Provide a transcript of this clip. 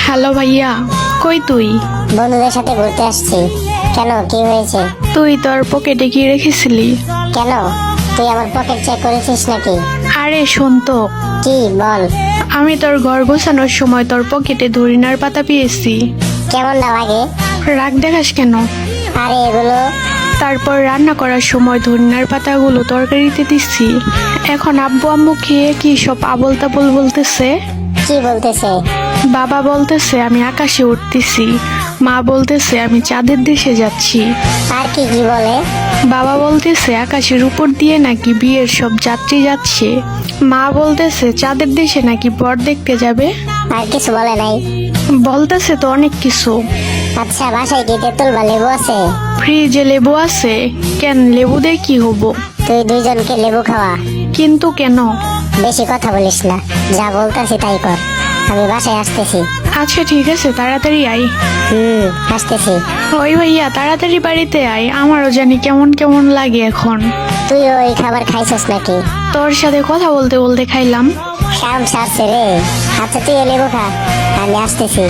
Hello ভাইয়া, কই তুই? বন্ধুদের সাথে ঘুরতে আসছি। কেন, কি হয়েছে? তুই তোর পকেটে কি রেখেছিলি? কেন, তুই আমার পকেট চেক করেছিস নাকি? আরে শোন তো, কি বল। আমি তোর ঘর গোছানোর সময় তোর পকেটে ধরিনার পাতা পেয়েছি। কেমন না লাগে? রাগ দেখাস কেন? আরে এগুলো তারপর রান্না করার সময় ধনিয়ার পাতাগুলো তরকারিতে দিচ্ছি। এখন আব্বু আম্মু খেয়ে কি সব আবোল তাবোল বলতেছে। কি বলতেছে? বাবা বলতেছে আমি আকাশে উঠতেছি, মা বলতেছে আমি চাঁদের দেশে যাচ্ছি। আর কি কি বলে? বাবা বলতেছে আকাশের উপর দিয়ে নাকি বিয়ের সব যাত্রী যাচ্ছে, মা বলতেছে চাঁদের দেশে নাকি বর দেখতে যাবে। আর কিছু বলে নাই? বলতেছে তো অনেক কিছু। আচ্ছা, বাসায় কি তেঁতুল বা লেবু আছে? ফ্রিজে লেবু আছে। কেন, লেবু দিয়ে কি হবো? তুই দুইজনকে লেবু খাওয়া। কিন্তু কেন? বেশি কথা বলিস না, যা বলতেছি তাই কর। আমি বাসায় আসতেছি। আচ্ছা ঠিক আছে, তাড়াতাড়ি আয়। আসতেছি। ওই ভাইয়া, তাড়াতাড়ি বাড়িতে আয়, আমারও জানি কেমন কেমন লাগে এখন। তুই ওই খাবার খাইছস নাকি? তোর সাথে কথা বলতে বলতে খাইলাম। কাম সারছে রে। আচ্ছা তুই লেবু খা, আমি আসতেছি।